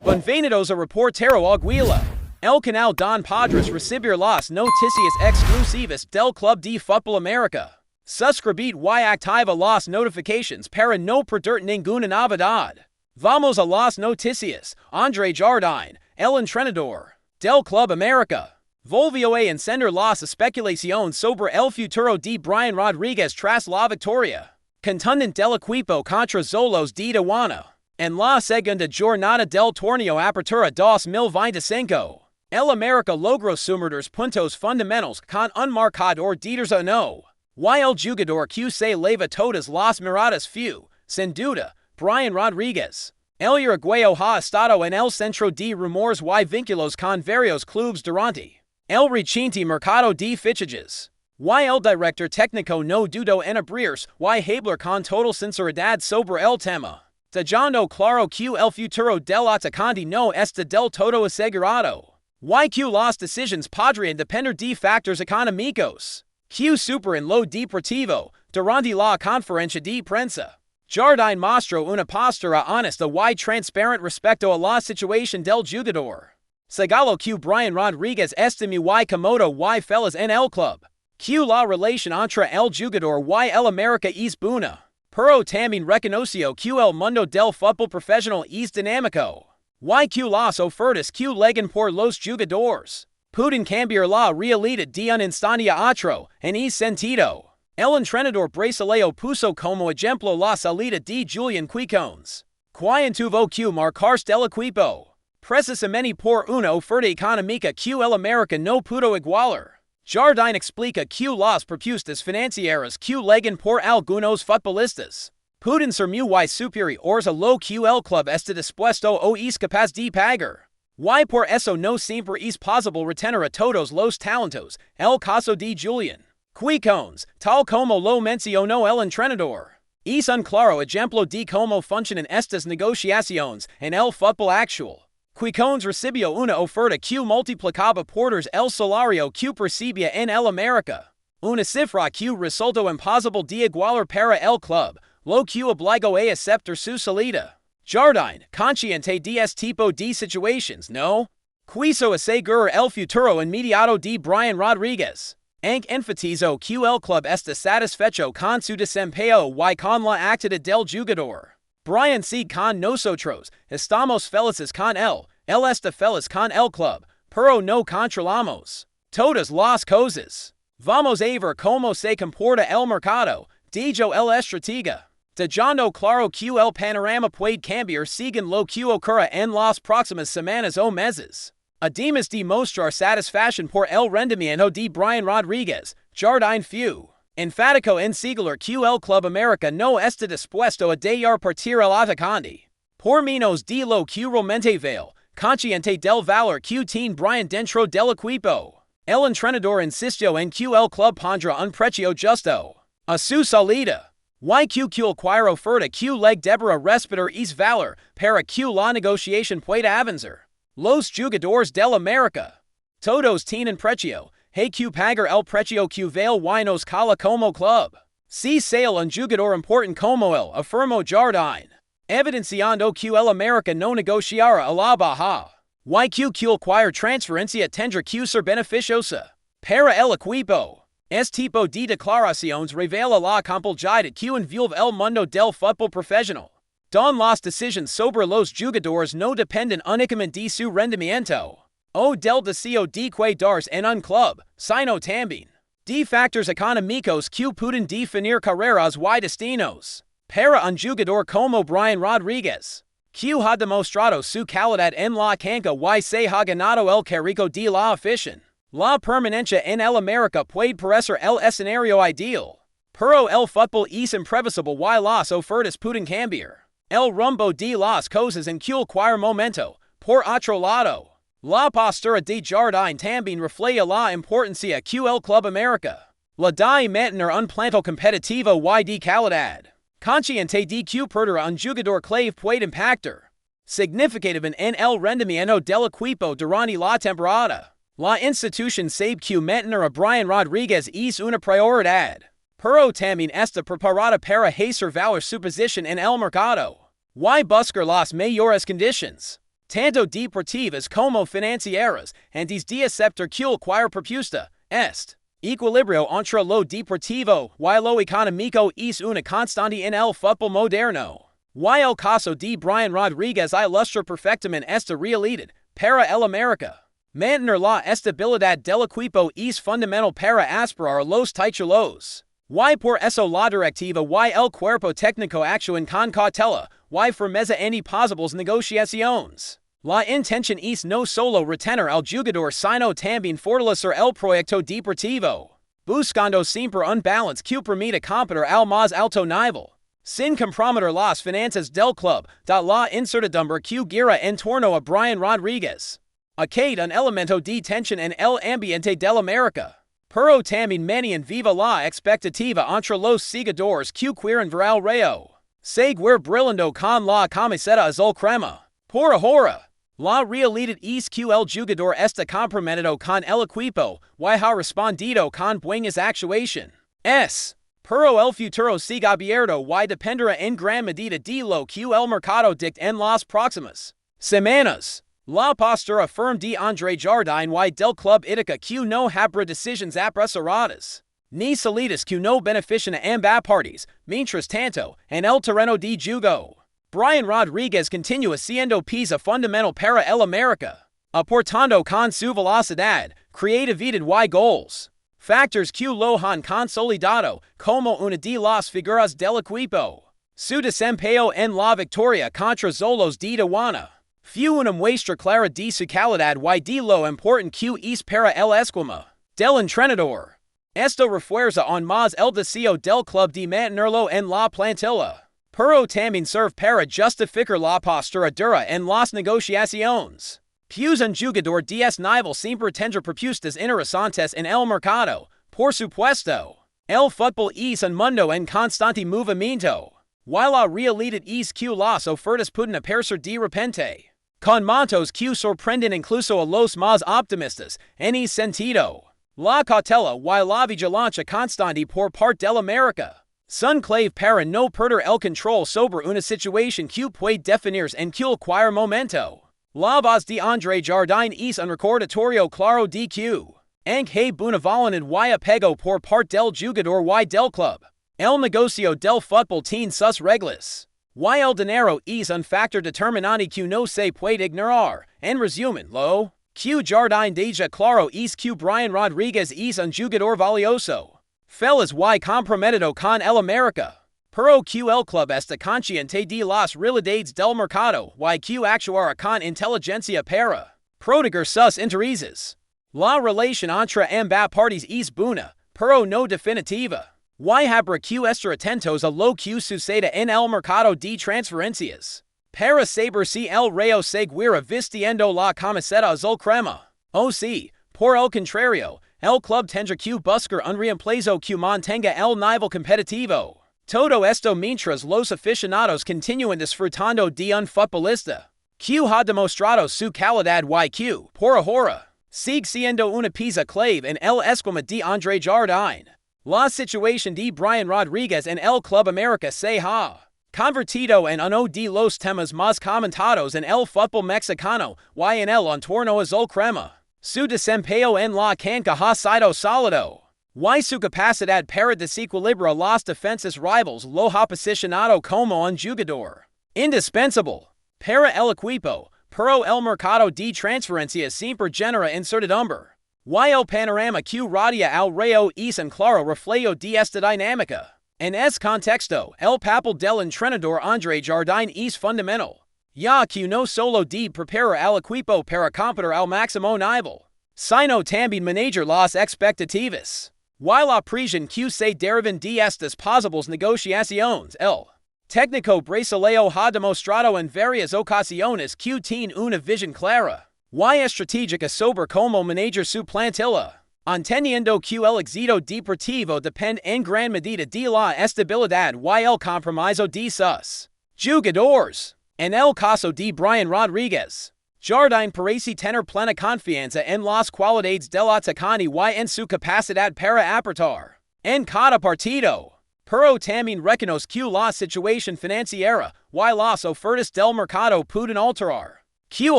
Bienvenidos a Reportero Águila. El canal Don Padres recibir las noticias exclusivas del Club de Fútbol América. Suscribid y activa las notifications para no perder ninguna novedad. Vamos a las noticias. André Jardine, el entrenador del Club América, volvió a encender las especulaciones sobre el futuro de Brian Rodríguez tras la victoria contundente del equipo contra Xolos de Tijuana en la segunda jornada del torneo Apertura 2025. El América logró sumar puntos fundamentals con un marcador de 2-1. Y el jugador que se leva todas las miradas fue, sin duda, Brian Rodríguez. El uruguayo ha estado en el centro de rumores y vínculos con varios clubes durante el reciente mercado de fichajes. Y el director técnico no dudó en abrirse y hablar con total sinceridad sobre el tema, dejando claro que el futuro del atacante no está del todo asegurado. Y que las decisiones podrían depender de factores económicos. Que super en lo deportivo, durante la conferencia de prensa, Jardine mostró una postura honesta y transparente respecto a la situación del jugador. Señaló que Brian Rodríguez está muy cómodo y feliz en el club, que la relación entre el jugador y el América es buena, pero también reconoció que el mundo del fútbol profesional es dinámico, y que las ofertas que llegan por los jugadores pueden cambiar la realidad de un instante a otro. En ese sentido, el entrenador brasileño puso como ejemplo la salida de Julián Quiñones, quien tuvo que marcharse del equipo, precisamente por una oferta económica que el América no pudo igualar. Jardine explica que las propuestas financieras que llegan por algunos futbolistas pueden ser muy superiores a lo que el club está dispuesto o es capaz de pagar. Y por eso no siempre es posible retener a todos los talentos. El caso de Julián Quiñones, tal como lo mencionó el entrenador, es un claro ejemplo de cómo funcionan estas negociaciones en el fútbol actual. Quiñones recibió una oferta que multiplicaba por el salario que percibía en el América, una cifra que resultó imposible de igualar para el club, lo que obligó a aceptar su salida. Jardine, consciente de este tipo de situaciones, no quiso asegurar el futuro inmediato de Brian Rodríguez. Enfatizó que el club está satisfecho con su desempeño y con la actitud del jugador. Brian sigue con nosotros, estamos felices con él está feliz con el club, pero no controlamos todas las cosas. Vamos a ver cómo se comporta el mercado, dijo el estratega, dejando claro que el panorama puede cambiar según lo que ocurra en las próximas semanas o meses. Además de mostrar satisfacción por el rendimiento de Brian Rodríguez, Jardine fue enfático en señalar que el Club América no está dispuesto a dejar partir el atacante, por menos de lo que realmente vale, consciente del valor que tiene Brian dentro del equipo. El entrenador insistió en que el club pondrá un precio justo a su salida, y que cualquier oferta que le deberá respetar es valor para que la negociación pueda avanzar. Los jugadores del América todos tienen precio, hay que pagar el precio que vale y nos cala como club. Si sale un jugador importante como él, afirmó Jardine, evidenciando que el América no negociará a la baja, y que cualquier transferencia tendrá que ser beneficiosa para el equipo. Este tipo de declaraciones revela la complejidad que envuelve el mundo del fútbol profesional, donde las decisiones sobre los jugadores no dependen únicamente de su rendimiento o del deseo de quedarse en un club, sino también de factores económicos que pueden definir carreras y destinos. Para un jugador como Brian Rodríguez, que ha demostrado su calidad en la cancha y se ha ganado el cariño de la afición, la permanencia en el América puede parecer el escenario ideal, pero el fútbol es imprevisible y las ofertas pueden cambiar el rumbo de las cosas en cualquier momento. Por otro lado, la postura de Jardine también refleja la importancia que el Club América le da a mantener un plantel competitivo y de calidad, consciente de que perder un jugador clave puede impactar significativamente en el rendimiento del equipo durante la temporada. La institución sabe que mantener a Brian Rodríguez es una prioridad, pero también está preparada para hacer valer su posición en el mercado y buscar las mejores condiciones Tanto deportivas como financieras, antes de aceptar cualquier propuesta, est. Equilibrio entre lo deportivo y lo económico es una constante en el fútbol moderno. Y el caso de Brian Rodríguez ilustra perfectamente esta realidad para el América. Mantener la estabilidad del equipo es fundamental para aspirar los títulos. Y por eso la directiva y el cuerpo técnico actúan con cautela y firmeza en posibles negociaciones. La intención es no solo retener al jugador sino también fortalecer el proyecto deportivo, buscando siempre un balance que permita competir al más alto nivel, sin comprometer las finanzas del club, da la incertidumbre que gira en torno a Brian Rodríguez. Aquí un elemento de tensión en el ambiente del América. Pero también manían viva la expectativa entre los seguidores que quieren ver al Rayo seguir brillando con la camiseta azul crema. Por ahora, la realidad es que el jugador está comprometido con el equipo y ha respondido con buenas actuaciones. Pero el futuro sigue abierto y dependerá en gran medida de lo que el mercado dicte en las próximas semanas. La postura firme de André Jardine y del club indica que no habrá decisiones apresuradas, ni salidas que no beneficien a ambas partes. Mientras tanto, en el terreno de juego, Brian Rodríguez continúa siendo pieza fundamental para el América, aportando con su velocidad, creatividad y goles, factores que lo han consolidado como una de las figuras del equipo. Su desempeño en la victoria contra Xolos de Tijuana fue una muestra clara de su calidad y de lo importante que es para el esquema del entrenador. Esto refuerza aún más el deseo del club de mantenerlo en la plantilla, pero también sirve para justificar la postura dura en las negociaciones. Pues un jugador de este nivel siempre tendrá propuestas interesantes en el mercado. Por supuesto, el fútbol es un mundo en constante movimiento, y la realidad es que las ofertas pueden aparecer de repente, con montos que sorprenden incluso a los más optimistas. En ese sentido, la cautela y la vigilancia constante por parte del América son clave para no perder el control sobre una situación que puede definirse en cualquier momento. La voz de André Jardine es un recordatorio claro de que, aunque buena voluntad y apego por parte del jugador y del club, el negocio del fútbol tiene sus reglas, y el dinero es un factor determinante que no se puede ignorar. En resumen, lo que Jardine deja claro es que Brian Rodríguez es un jugador valioso, feliz y comprometido con el América, pero que el club está consciente de las realidades del mercado y que actuará con inteligencia para proteger sus intereses. La relación entre ambas partes es buena, pero no definitiva. Y habrá que estar atentos a lo que suceda en el mercado de transferencias, para saber si el Rayo seguirá vistiendo la camiseta azul crema, o si, por el contrario, el club tendrá que buscar un reemplazo que mantenga el nivel competitivo. Todo esto mientras los aficionados continúan disfrutando de un futbolista que ha demostrado su calidad y que, por ahora, sigue siendo una pieza clave en el esquema de André Jardine. La situación de Brian Rodríguez en el Club América se ha convertido en uno de los temas más comentados en el fútbol mexicano y en el entorno azul crema. Su desempeño en la cancha ha sido sólido, y su capacidad para desequilibrar las defensas rivales lo ha posicionado como un jugador indispensable para el equipo. Pero el mercado de transferencias siempre genera incertidumbre, y el panorama que rodea al Rayo es un claro reflejo de esta dinámica. En ese contexto, el papel del entrenador André Jardine es fundamental, ya que no solo de preparar al equipo para competir al máximo nivel, sino también manejar las expectativas y la presión que se derivan de estas posibles negociaciones. El técnico brasileño ha demostrado en varias ocasiones que tiene una visión clara y estratégica sobre cómo manejar su plantilla, entendiendo que el éxito deportivo depende en gran medida de la estabilidad y el compromiso de sus jugadores. En el caso de Brian Rodríguez, Jardine parece tener plena confianza en las cualidades del atacante y en su capacidad para aportar en cada partido. Pero también reconoce que la situación financiera y las ofertas del mercado pueden alterar Q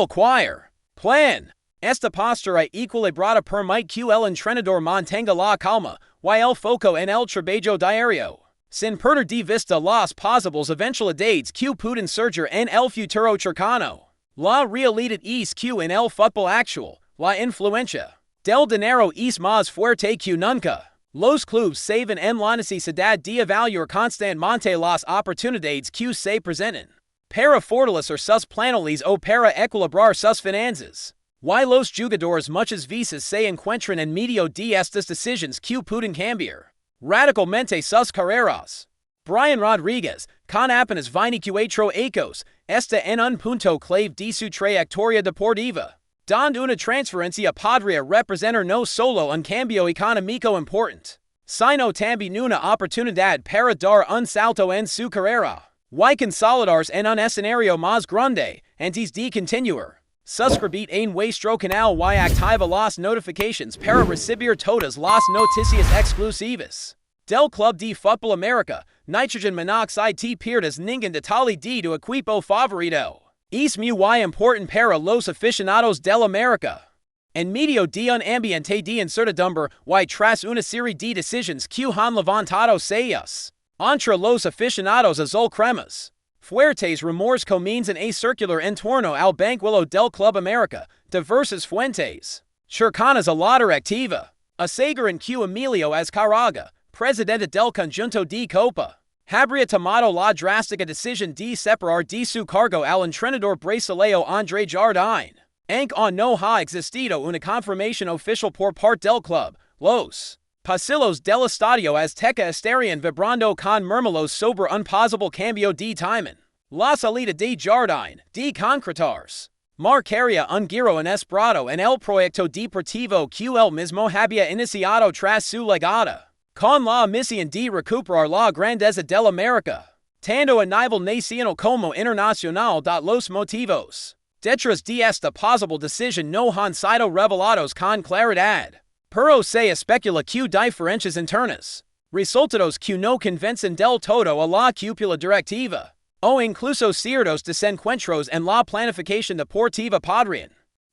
acquire. Plan. Esta postura equilibrada permite que el entrenador mantenga la calma, y el foco en el trabajo diario. Sin perder de vista las posibles eventualidades que pueden surgir en el futuro cercano. La realidad es que en el fútbol actual, la influencia del dinero es más fuerte que nunca. Los clubes se ven en la necesidad de evaluar constantemente las oportunidades que se presentan para fortalecer sus plantillas o para equilibrar sus finanzas. Y los jugadores muchas veces se encuentran en medio de estas decisiones que pueden cambiar radicalmente sus carreras. Brian Rodríguez, con apenas 24 años, está en un punto clave de su trayectoria deportiva, donde una transferencia podría representar no solo un cambio económico importante, sino también una oportunidad para dar un salto en su carrera y consolidarse en un escenario más grande antes de continuar. Suscribite en nuestro canal y activa las notifications para recibir todas las noticias exclusivas del Club de Fútbol América. Nitrogen monoxide te pierdas ningún detalle de tu equipo favorito. Es muy importante para los aficionados del América. En medio de un ambiente de incertidumbre y tras una serie de decisiones que han levantado sellos entre los aficionados azulcremas, fuertes rumores comienzan a circular en torno al banquillo del Club América. Diversas fuentes cercanas a la directiva aseguran que EMILIO AZCÁRRAGA, presidente del conjunto de Copa, habría tomado la drástica decisión de separar de su cargo al entrenador brasileño André Jardine. Aunque no ha existido una confirmación oficial por parte del club, los pasillos del estadio Azteca estarían vibrando con murmullos sobre un posible cambio de timing. La salida de Jardine, de concretarse, marcaría un giro inesperado en el proyecto deportivo que él mismo había iniciado tras su llegada, con la misión de recuperar la grandeza del América, tanto a nivel nacional como internacional. Los motivos detrás de esta posible decisión no han sido revelados con claridad, pero se especula que diferencias internas, resultados que no convencen del todo a la cúpula directiva, o incluso ciertos desencuentros en la planificación deportiva podrían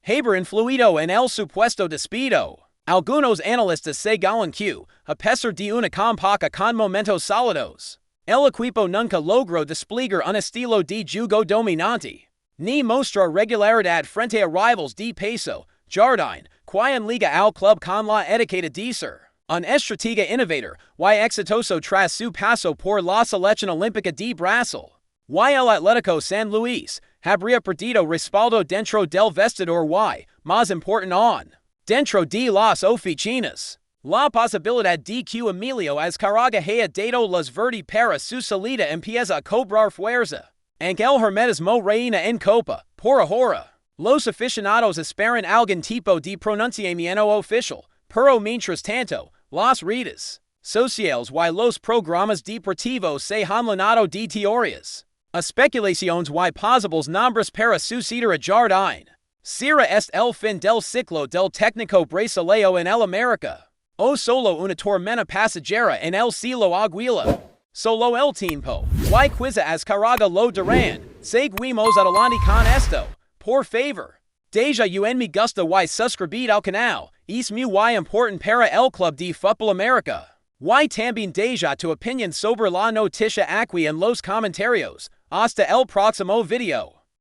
haber influido en el supuesto despido. Algunos analistas señalan que, a pesar de una campaña con momentos sólidos, el equipo nunca logró desplegar un estilo de juego dominante, ni mostrar regularidad frente a rivals de peso. Jardine, quien liga al club con la etiqueta de ser un estratega innovador y exitoso tras su paso por la selección olímpica de Brasil, y el Atlético San Luis, habría perdido respaldo dentro del vestidor y, más importante aún, dentro de las oficinas. La posibilidad de que EMILIO AZCÁRRAGA haya dado luz verde para su salida empieza a cobrar fuerza, aunque el hermetismo reina en Copa. Por ahora, los aficionados esperan algún tipo de pronunciamiento oficial, pero mientras tanto, las redes sociales y los programas deportivos se han llenado de teorías, especulaciones y posibles nombres para suceder a Jardine. ¿Será este el fin del ciclo del técnico brasileño en el América, o solo una tormenta pasajera en el cielo Águila? Solo el tiempo y quizá AZCÁRRAGA lo dirán. Seguimos adelante con esto. Por favor, deja un me gusta y suscribid al canal. Es muy importante para el Club de Fútbol América. Y también deja tu opinión sobre la noticia aquí en los comentarios. Hasta el próximo video.